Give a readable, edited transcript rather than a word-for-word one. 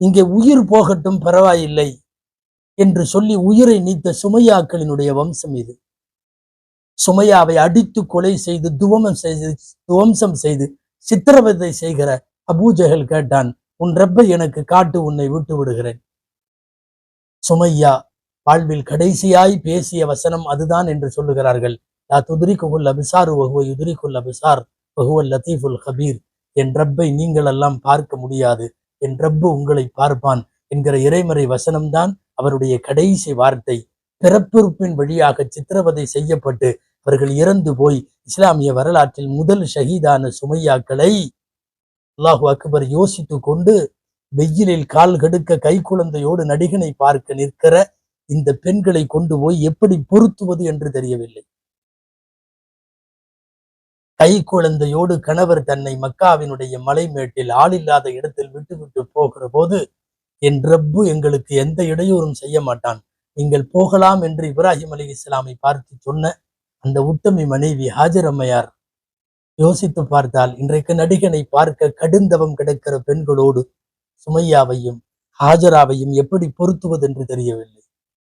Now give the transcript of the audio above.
இங்கே உயிர் போகட்டும் பரவாயில்லை என்று சொல்லி உயிரை நீத்த சுமையாக்களினுடைய வம்சம் இது. சுமையாவை அடித்து கொலை செய்து துவம்சம் செய்து சித்திரவதை செய்கிற அபூஜஹல் கேட்டான், உன் ரப்பை எனக்கு காட்டு, உன்னை விட்டு விடுகிறேன். சுமையா வாழ்வில் கடைசியாய் பேசிய வசனம் அதுதான் என்று சொல்லுகிறார்கள். லா துத்ரிகுல் அப்சார் வஹுவ யுத்ரிகுல் அப்சார் வஹுவல் லத்தீஃபுல் கபீர். என் ரப்பை நீங்கள் எல்லாம் பார்க்க முடியாது, என் ரப்பு உங்களை பார்ப்பான் என்கிற இறைமறை வசனம்தான் அவருடைய கடைசி வார்த்தை. பிறப்புறுப்பின் வழியாக சித்திரவதை செய்யப்பட்டு அவர்கள் இறந்து போய் இஸ்லாமிய வரலாற்றில் முதல் ஷஹீதான சுமையாக்களை அல்லாஹு அக்பர் யோசித்து கொண்டு வெயிலில் கால் கடுக்க கை குழந்தையோடு நடிகனை பார்க்க நிற்கிற இந்த பெண்களை கொண்டு போய் எப்படி பொருத்துவது என்று தெரியவில்லை. கை குழந்தையோடு கணவர் தன்னை மக்காவினுடைய மலைமேட்டில் ஆளில்லாத இடத்தில் விட்டு போகிற போது, என் ரப்பு எங்களுக்கு எந்த இடையூறும் செய்ய மாட்டான், நீங்கள் போகலாம் என்று இப்ராஹிம் அலைஹிஸ்ஸலாமை பார்த்து சொன்ன அந்த உத்தமி மனைவி ஹாஜர் அம்மையார் யோசித்து பார்த்தால் இன்றைக்கு நடிகனை பார்க்க கடுந்தவம் கிடக்கிற பெண்களோடு சுமையாவையும் ஹாஜராவையும் எப்படி பொருத்துவது என்று தெரியவில்லை.